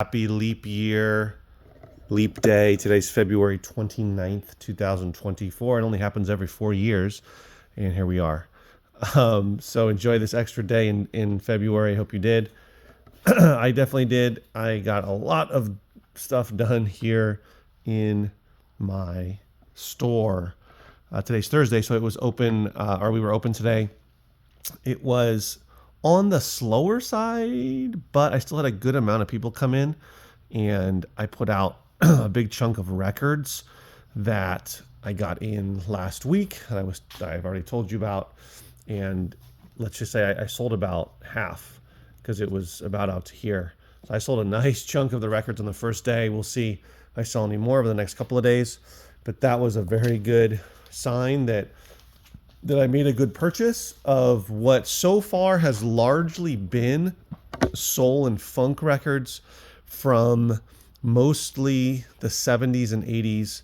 Happy leap year, leap day. Today's February 29th, 2024. It only happens every 4 years. And here we are. So enjoy this extra day in February. Hope you did. I definitely did. I got a lot of stuff done here in my store. Today's Thursday, so it was open, or we were open today. It was on the slower side, but I still had a good amount of people come in, and I put out a big chunk of records that I got in last week. I've already told you about, and let's just say I sold about half because it was about out to here. So I sold a nice chunk of the records on the first day. We'll see if I sell any more over the next couple of days, but that was a very good sign that I made a good purchase of what so far has largely been soul and funk records from mostly the 70s and 80s,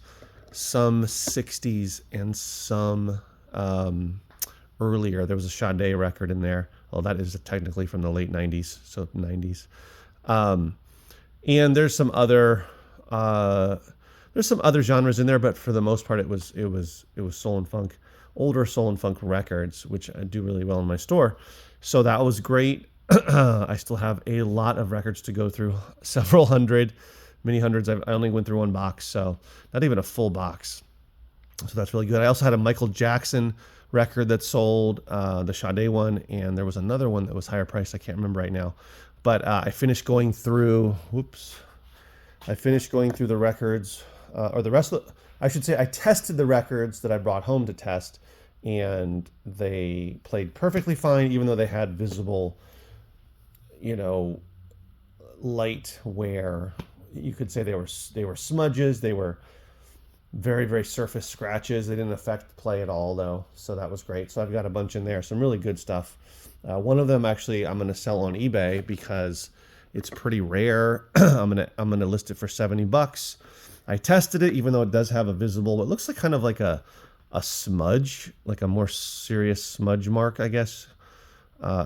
some 60s, and some earlier. There was a Sade record in there. Well, that is technically from the late 90s, so 90s. And there's some other genres in there, but for the most part, it was soul and funk, older soul and funk records, which I do really well in my store. So that was great. I still have a lot of records to go through, several hundred, many hundreds. I only went through one box, so not even a full box. So that's really good. I also had a Michael Jackson record that sold, the Sade one, and there was another one that was higher priced. I can't remember right now. But I finished going through, the records, or the rest of the, I should say I tested the records that I brought home to test, and they played perfectly fine, even though they had visible, light wear. You could say they were smudges. They were very, very surface scratches. They didn't affect play at all, though, so that was great. So I've got a bunch in there, some really good stuff. One of them actually I'm going to sell on eBay because it's pretty rare. I'm gonna list it for $70. I tested it, even though it does have a visible, it looks like kind of like a smudge, like a more serious smudge mark, I guess.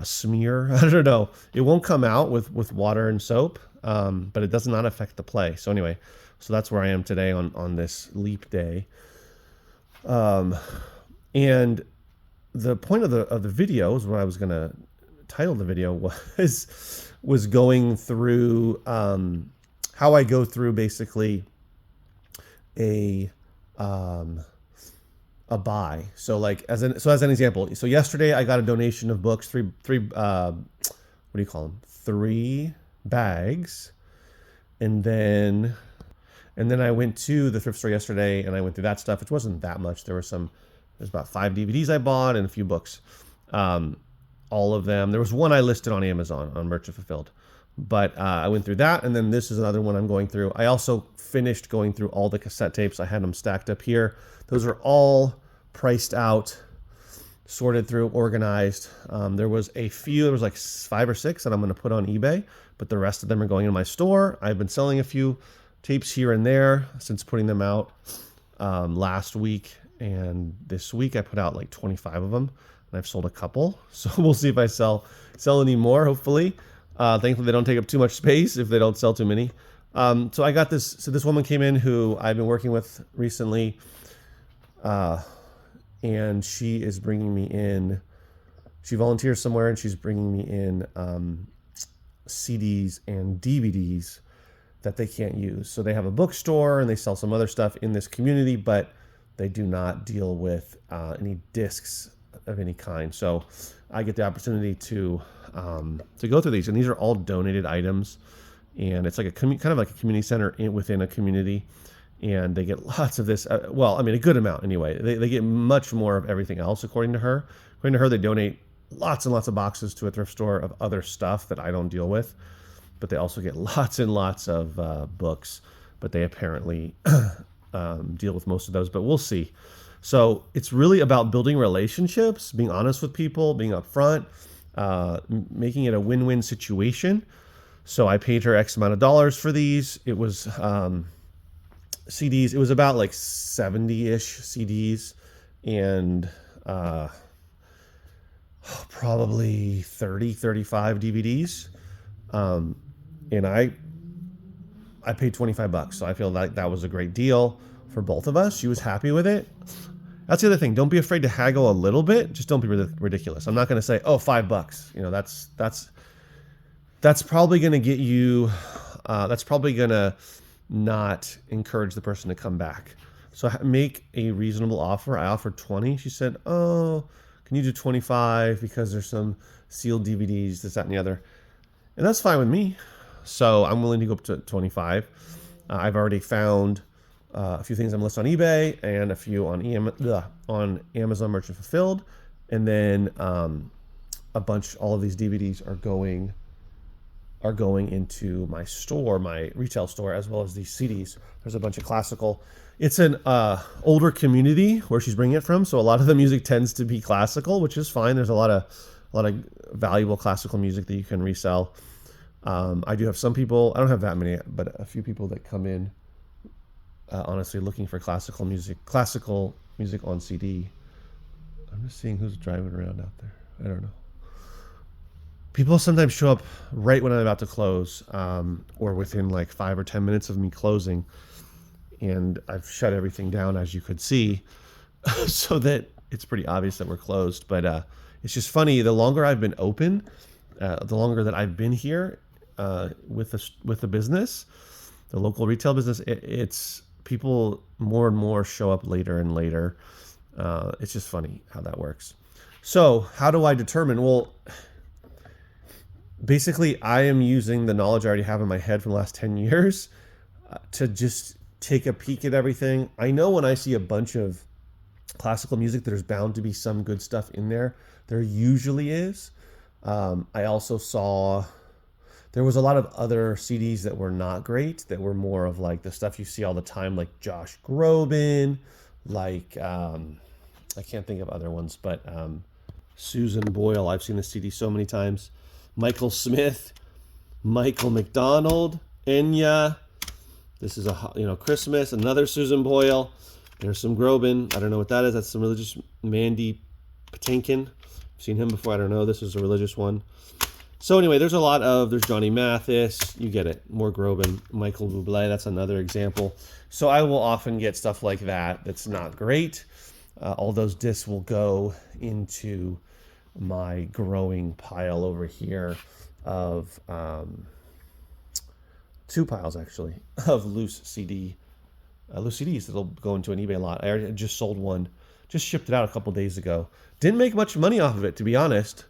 Smear. I don't know. It won't come out with water and soap, but it does not affect the play. So anyway, so that's where I am today on this leap day. And the point of the video is what I was gonna title the video was going through how I go through basically a buy. So like as an example, so yesterday I got a donation of books, three what do you call them? 3 bags, and then I went to the thrift store yesterday and I went through that stuff, which wasn't that much. There's about 5 DVDs I bought and a few books. All of them. There was one I listed on Amazon on Merchant Fulfilled, but I went through that, and then this is another one I'm going through. I also finished going through all the cassette tapes. I had them stacked up here. Those are all priced out, sorted through, organized. There was like 5 or 6 that I'm going to put on eBay, but the rest of them are going in my store. I've been selling a few tapes here and there since putting them out last week, and this week I put out like 25 of them, and I've sold a couple. So we'll see if I sell any more, hopefully. Thankfully, they don't take up too much space if they don't sell too many. So I got this. So this woman came in who I've been working with recently, and she is bringing me in. She volunteers somewhere, and she's bringing me in CDs and DVDs that they can't use. So they have a bookstore, and they sell some other stuff in this community, but they do not deal with any discs of any kind. So I get the opportunity to go through these, and these are all donated items, and it's like kind of like a community center within a community, and they get lots of this. A good amount anyway. They get much more of everything else, according to her. According to her, they donate lots and lots of boxes to a thrift store of other stuff that I don't deal with, but they also get lots and lots of books, but they apparently deal with most of those, but we'll see. So it's really about building relationships, being honest with people, being upfront, making it a win-win situation. So I paid her X amount of dollars for these. It was CDs. It was about like 70-ish CDs and probably 35 DVDs. And I I paid $25. So I feel like that was a great deal for both of us. She was happy with it. That's the other thing. Don't be afraid to haggle a little bit. Just don't be ridiculous. I'm not going to say, oh, $5. You know, that's probably going to get you, that's probably going to not encourage the person to come back. So make a reasonable offer. I offered 20. She said, oh, can you do 25 because there's some sealed DVDs, this, that, and the other. And that's fine with me. So I'm willing to go up to 25. I've already found a few things I'm listed on eBay and a few on Amazon Merchant Fulfilled. And then all of these DVDs are going into my store, my retail store, as well as these CDs. There's a bunch of classical. It's an older community where she's bringing it from, so a lot of the music tends to be classical, which is fine. There's a lot of valuable classical music that you can resell. I do have some people. I don't have that many, but a few people that come in, honestly, looking for classical music on CD. I'm just seeing who's driving around out there. I don't know. People sometimes show up right when I'm about to close, or within like 5 or 10 minutes of me closing. And I've shut everything down, as you could see, so that it's pretty obvious that we're closed. But it's just funny. The longer I've been open, the longer that I've been here with the business, the local retail business, it's people more and more show up later and later. It's just funny how that works. So how do I determine? Well, basically, I am using the knowledge I already have in my head from the last 10 years to just take a peek at everything. I know when I see a bunch of classical music, there's bound to be some good stuff in there. There usually is. I also saw there was a lot of other CDs that were not great, that were more of like the stuff you see all the time, like Josh Groban, like I can't think of other ones, but Susan Boyle. I've seen the CD so many times. Michael Smith, Michael McDonald, Enya. This is Christmas, another Susan Boyle. There's some Groban. I don't know what that is. That's some religious. Mandy Patinkin. I've seen him before. I don't know. This is a religious one. So anyway, there's Johnny Mathis. You get it. More Groban. Michael Bublé. That's another example. So I will often get stuff like that that's not great. All those discs will go into my growing pile over here of two piles actually of loose CDs that'll go into an eBay lot. I already just sold one, just shipped it out a couple days ago. Didn't make much money off of it, to be honest.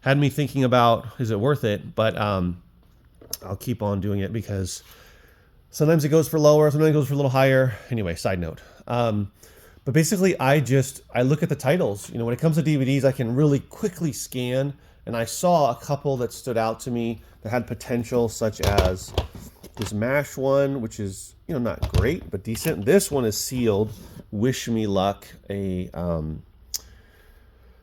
Had me thinking about, is it worth it? But I'll keep on doing it because sometimes it goes for lower, sometimes it goes for a little higher. Anyway, side note. But basically, I look at the titles. When it comes to DVDs, I can really quickly scan, and I saw a couple that stood out to me that had potential, such as this MASH one, which is not great but decent. This one is sealed. Wish Me Luck. I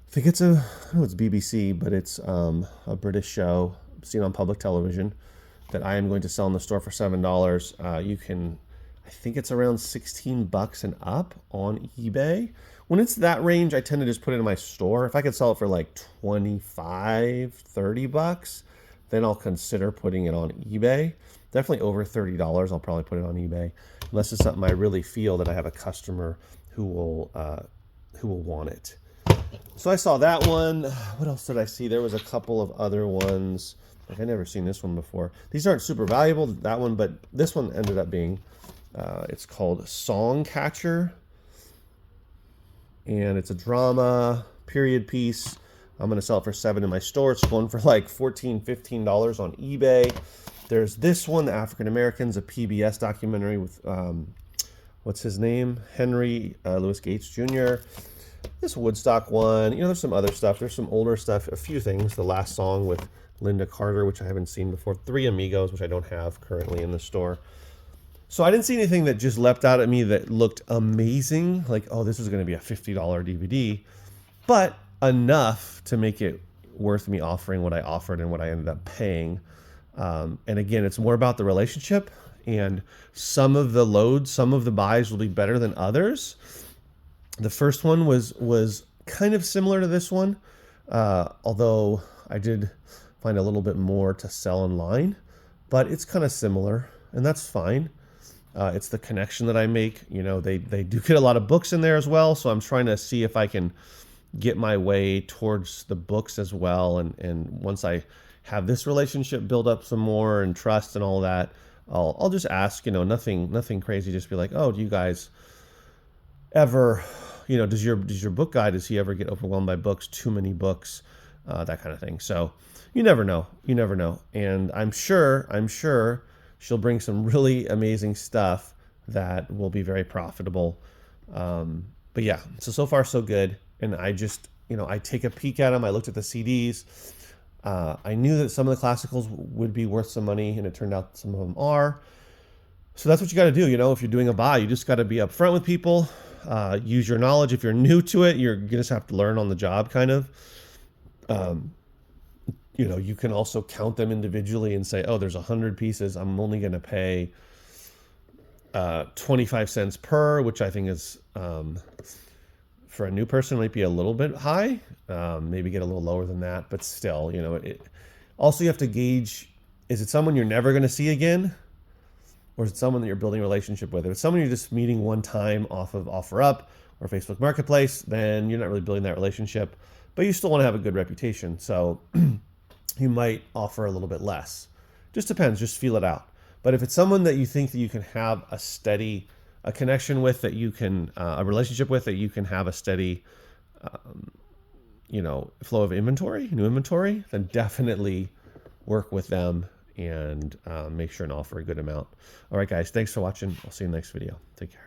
think it's I don't know, it's BBC, but it's a British show seen on public television that I am going to sell in the store for $7. You can. I think it's around $16 and up on eBay. When it's that range, I tend to just put it in my store. If I could sell it for like $25, $30, then I'll consider putting it on eBay. Definitely over $30, I'll probably put it on eBay, unless it's something I really feel that I have a customer who will want it. So I saw that one. What else did I see? There was a couple of other ones. Like I never seen this one before. These aren't super valuable, that one, but this one ended up being. It's called Songcatcher, and it's a drama period piece. I'm going to sell it for $7 in my store. It's going for like $14, $15 on eBay. There's this one, The African Americans, a PBS documentary with, what's his name? Henry Louis Gates Jr. This Woodstock one. There's some other stuff. There's some older stuff, a few things. The Last Song with Linda Carter, which I haven't seen before. Three Amigos, which I don't have currently in the store. So I didn't see anything that just leapt out at me that looked amazing, like, oh, this is going to be a $50 DVD, but enough to make it worth me offering what I offered and what I ended up paying. And again, it's more about the relationship, and some of the buys will be better than others. The first one was kind of similar to this one, although I did find a little bit more to sell online, but it's kind of similar. and that's fine. It's the connection that I make. You know, they do get a lot of books in there as well, so I'm trying to see if I can get my way towards the books as well. And once I have this relationship build up some more and trust and all that, I'll just ask, you know, nothing crazy. Just be like, oh, do you guys ever, you know, does your book guy, does he ever get overwhelmed by books, too many books, that kind of thing. So you never know. And I'm sure she'll bring some really amazing stuff that will be very profitable. But yeah, so far so good. And I just, you know, I take a peek at them. I looked at the CDs. I knew that some of the classicals would be worth some money, and it turned out some of them are. So that's what you got to do. You know, if you're doing a buy, you just got to be upfront with people. Use your knowledge. If you're new to it, you're going to have to learn on the job, kind of. You know, you can also count them individually and say, oh, there's 100 pieces. I'm only going to pay 25 cents per, which I think is, for a new person, might be a little bit high. Maybe get a little lower than that, but still, you know, also you have to gauge, is it someone you're never going to see again? Or is it someone that you're building a relationship with? If it's someone you're just meeting one time off of OfferUp or Facebook Marketplace, then you're not really building that relationship, but you still want to have a good reputation. So you might offer a little bit less. Just depends, just feel it out. But if it's someone that you think that you can have a connection with, that you can, a relationship with, that you can have a steady, you know, flow of new inventory, then definitely work with them and make sure and offer a good amount. All right, guys, thanks for watching. I'll see you in the next video. Take care.